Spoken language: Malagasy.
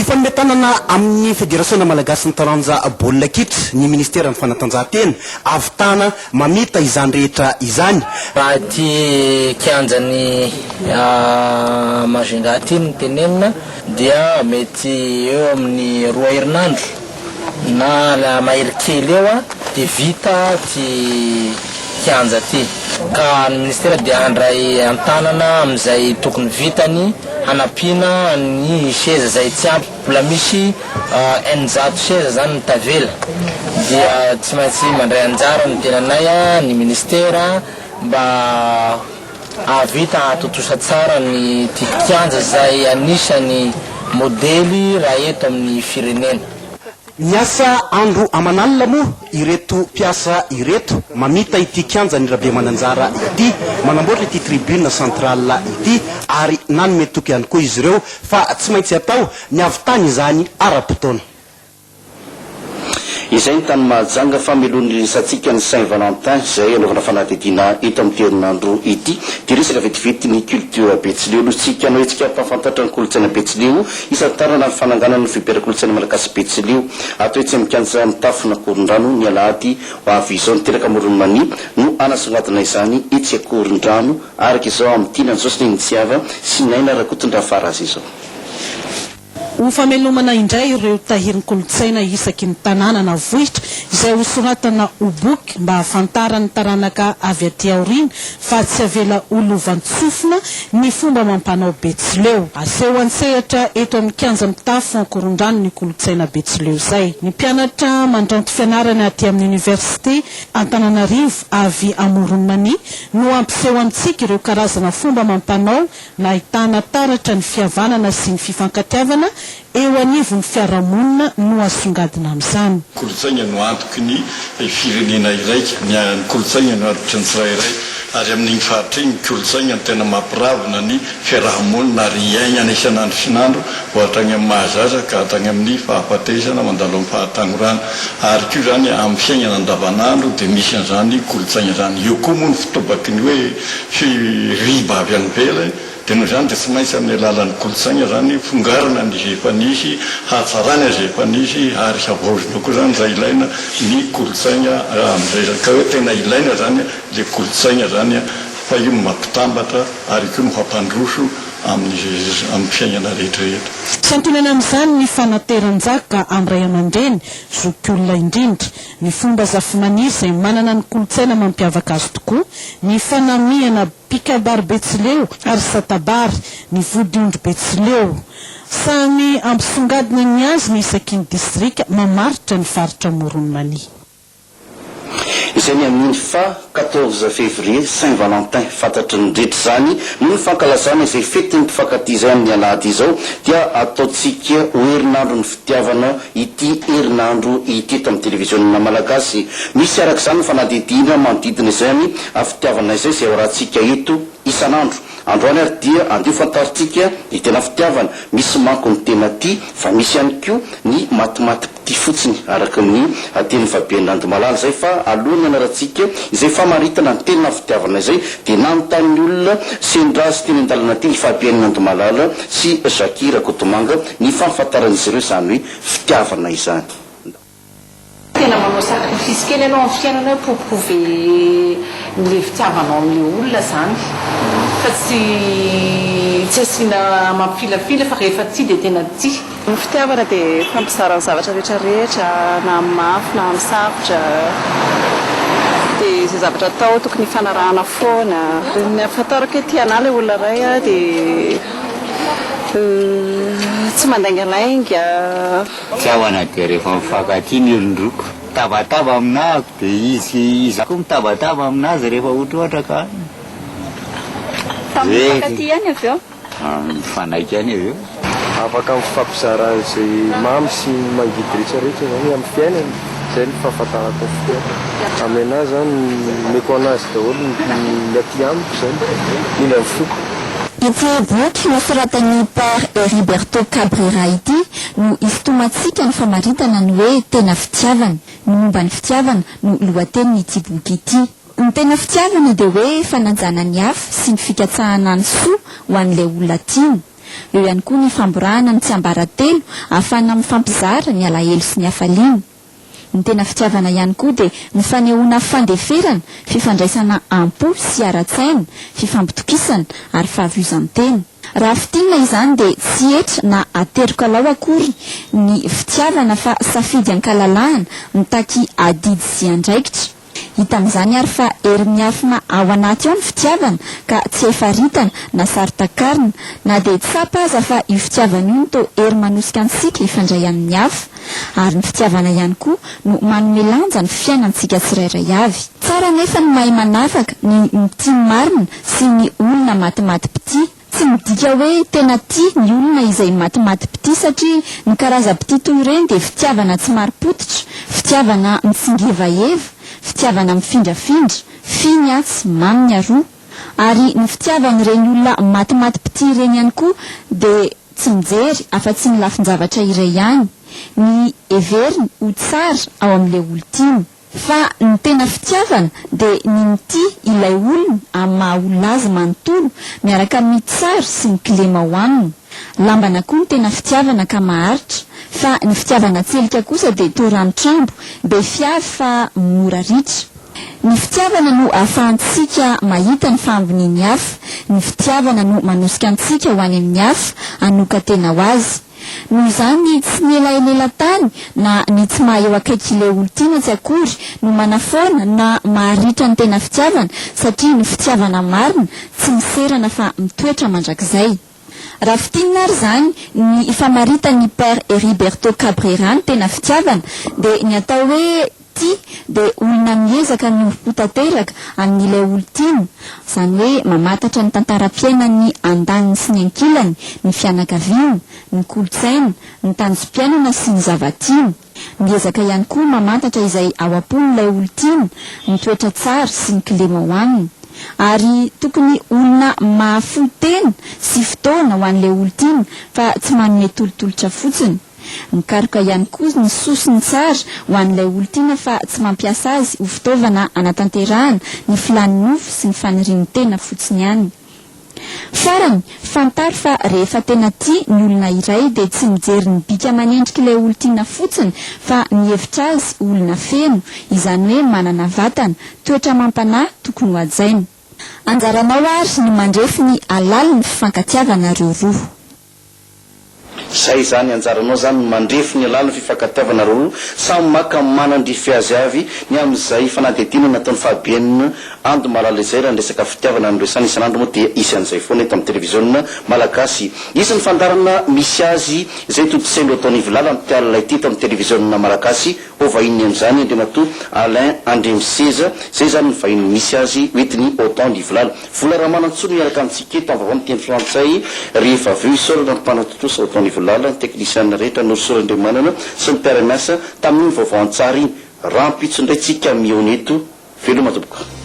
fametanana amin'ny fédération malagasy ny taranja baolina kitra ny ministère ny fanatanjahantena avitana mamita izany rehetra izany raha ty kianjany Majunga ty ny tenenina dia mety eo amin'ny 2 herinandro na la mahery kely eo de vita ty kianja ty ka ny ministère dia andray antanana amizay tokony vitany hanapina ny seza zay tsy ampy mbola misy enjato seza zany tavela dia tsy maintsy mandray anjara ny tenanay ny ministère mba avita atotosa tsara ny kianja zay anisany modely raha eto amin'ny firenena. Miasa andro amanalina moa ireto mpiasa ireto mamita ity kianja ny rabe mananjara ity manamboatra ity tribune centrale ity ary nanome toky ihany koa izy ireo fa tsy maintsy atao ny avitany izany ara-potoana. Izay ny tany mahajanga famelony satsika ny Saint-Valentin zay anaovana fanadidina eto amin'ny herinandro ity dia resaka vetivety ny culture Betsileo no tsika anao etsika mpafantatra ny kolotsaina Betsileo isantarana ny fananganana ny fiperakolontsaina malagasy Betsileo atao etsy amikanja mitafona koron-drano ny alahady avy izao niteraka moronmani no anasongadina izany etsy koron-drano araka izao amin'ny tinany zao sy ny initiava sy naina rakotondra fara azy izao. Famelomana indray ireo tahirin'ny kolotsaina isaky ny tanàna na vohitra izay hosoratana ho boky mba hafantarany taranaka avy aty aoriana fa tsy avela olovantsofina ny fomba mampanao Betsileo. Aseho an-tsehatra eto amin'ny kianja mitafo koron-drano ny kolotsaina Betsileo zay. Ny mpianatra mandranto fianarana aty amin'ny université Antananarivo avy Amoronmani no ampiseho amintsika ireo karazana fomba mampanao na ahitana taratra ny fihavanana sy ny fifankatiavana eo anivon'ny fiarahamonina no asongadina amin'izany. Kolotsaina no antoky ny firenena iraika, ny kolotsaina no antotry ny tsirairay ary amin'iny faritra iny kolotsaina no tena mampiravina ny fiarahamonina ary iainana isanandro isanandro ohatra any amin'ny mahazaza ka hatany amin'ny fahafatesana mandalo amin'ny fahatangorana ary koa zany amin'ny fiainana andavanandro dia misy an'izany kolotsaina zany. Io koa moa ny fitobaky ny hoe riba avy any vela dia noho izany dia tsy maintsy amin'ny alalan'ny kolotsaina zany fongarana ny zay efa nisy hatsarana zay efa nisy ary havaozina koa zany zay ilaina ny kolotsaina amin'izay ka hoe tena ilaina zany le kolotsaina zany fa io mampitambatra ary koa no hampandroso amin'ny fiainana rehetrarehetra. Tsy antonana amin'izany ny fanateran-jaka amin'ny ray aman-dreny zokiolona indrindra ny fomba zafimaniry izay manana ny kolotsaina mampiavaka azy tokoa ny fanamiana pikabary Betsileo ary satabary ny vodiondry Betsileo samy ampisongadina ny azy ny isaky ny distrika mamaritra ny faritra Moronmani. Izay ny amin'ny fa 14 février Saint-Valentin fantatry ny rehetra zany no ny fankalazana izay fety ny mpifankatia izay amin'ny alahady izao dia ataotsika ho herinandro ny fitiavana ity herinandro ity eto amin'ny televiziona malagasy. Misy araka izany ny fanadidina manodidina izany fitiavana izay izay horantsika eto isanandro. Androany ary dia andio fantaritsika ny tena fitiavana misy manko ny tena ty fa misy ihany koa ny matimaty ty fotsiny araka ny teny fabian'Andro malala zay fa alohany anaratsika izay famaritana ny tena fitiavana izay dia nanontany olona sendra sy teny an-dalana ty fabian'Andro malala sy Zakira Kotomanga ny fahafantaran'izy ireo izany hoe fitiavana izany. Tena manao sacrifice kely ianao amin'ny fiainana pour prouver le fitiavanao amin'ny olona zany fa tsy asiana mampifilafila fa rehefa ty dia tena ty. Ny fitiavana dia fampizarana zavatra rehetrarehetra na amin'ny mafy na amin'ny sarotra dia izay zavatra atao tokony fanarahana foana. Ny ahafantarako ety anà ilay olona iray dia tsy mandaingalainga. Fitiavana dia rehefa mifankatia ny olon-droko tabataba aminazy dia izy koa mitabataba aminazy rehefa ohatra ka mifankatia ihany avy eo mifanaiky ihany avy eo afaka mifampizara izay mamy sy mangidy rehetrarehetra zany amin'ny fiainany zay ny fahafantarako ny fitiavana aminazy zany meko anazy daholo ny aty amiko zany mila amin'ny foko. Ity boky nosoratan'ny Père Roberto Cabrera ity no isotomatsika ny famaritana ny hoe tena fitiavana. Ny momba ny fitiavana no lohatenin'ity boky ity. Ny tena fitiavana dia hoe fananjana ny hafa sy ny fikatsahana ny soa ho an'ilay olona tiany. eo ihany koa ny famborahana ny tsy ambaratelo ahafana mifampizara ny alahelo sy ny hafaliana. Ny tena fitiavana ihany koa dia ny fanehoana fandeferana, fifandraisana ampo sy ara-tsaina, fifampitokisana ary fahavizan-tena. Raha fitinana izany dia tsy etra na aterika-lao akory ny fitiavana fa safidy ankalalahana mitaky adidy sy andraikitra. Hita amin'izany ary fa ery miafina ao anaty ao ny fitiavana ka tsy efaritana na saritakarina na dia tsapa aza fa io fitiavana io no to ery manosika antsika ifandray amin'ny hafa. Ary ny fitiavana ihany koa no manome lanja ny fiainantsika tsirairay avy. Tsara nefa ny mahay manafaka ny tia marina sy ny olona matimatim-pity. Tsy midika hoe tena tia ny olona izay matimatim-pity satria ny karazam-pity toy ireny dia fitiavana tsy mari-potitra, fitiavana mitsingevaheva, fitiavana mifindrafindra, finya sy mamy aroa. Ary ny fitiavan'ireny olona matimatim-pity ireny ihany koa dia tsy mijery afa-tsy ny lafin-javatra iray ihany, ny everiny ho tsara ao amin'ilay olon-tiany. Fa ny tena fitiavana dia ny mity ilay olona amin'ny maha olona azy manontolo miaraka amin'ny tsara sy ny kilema ho aminy. Lambana koa ny tena fitiavana ka maharitra. Fa ny fitiavana tselika kosa dia toranotrambo, be fiavy fa mora ritra. Ny fitiavana no ahafahantsika mahita ny fahambin'ny hafa, ny fitiavana no manosika antsika ho any amin'ny hafa hanoka tena ho azy. Noho izany tsy ny elaela-tany na ny tsy maha eo akaiky ilay olon-tiana tsy akory no manafaona na maharitra ny tena fitiavana satria ny fitiavana marina tsy miserana fa mitoetra mandrakizay. Raha fitinina ary izany ny famaritan'ny Père Heriberto Cabrera ny tena fitiavana dia ny atao hoe tia dia olona miezaka ny potateraka amin'ilay olon-tiana, izany hoe mamatatra ny tantaram-piainany andaniny sy ny ankilany, ny fianakaviana, ny kolotsaina, ny tanjom-piainana sy ny zavatiana. Miezaka ihany koa mamantatra izay ao am-pon'ilay olon-tiana, ny toetra tsara sy ny kilema ho aminy. Ary tokony olona mahafoy tena sy fotoana ho an'ilay olon-tiana fa tsy manome tolotolotra fotsiny. Mikaroka ihany koa ny sosiny tsara ho an'ilay olon-tiana fa tsy mampiasa azy ho fitaovana anatanterahana ny filany nofo sy ny faniriany tena fotsiny ihany. Farany fantaro fa rehefa tena tia ny olona iray dia tsy mijery ny bika manendrika ilay olon-tiana fotsiny fa mihevitra azy olona feno, izany hoe manana vatana, toetra mampanahy tokony ho hajaina. Anjaranao ary ny mandrefy ny alala ny fifankatiavana reo roa. Zay zany anjaranao zany mandrefy ny alala fifankatiavana roa samy maka manandrify azy avy ny amin'izay fanadihadiana nataon'ny fahabenina ando malala izay raha ny resaka fitiavana nyresany isan'andro moa dia isy an'izay foana eto amin'ny televiziona malagasy. Isan'ny fandarana misy azy izay todisendo ataon'ny vilala amin'ny tialala ity eto amin'ny televiziona malagasy ho vahiny amin'izany andriamatoa Alain Andremiseza zay zany ny vahiny misy azy hoetiny autant ny vilala. Vola raha manantsony miaraka amintsika eto amin'ny teny frantsay rehefa aveo isorana ny mpanatotosa autant ny vilala ny teknisiana rehetra nosorandriamanana sy ny mpiara-miasa tamin'ny vaovao an-tsary iny rampitsondray tsika mioneto veloma toboka.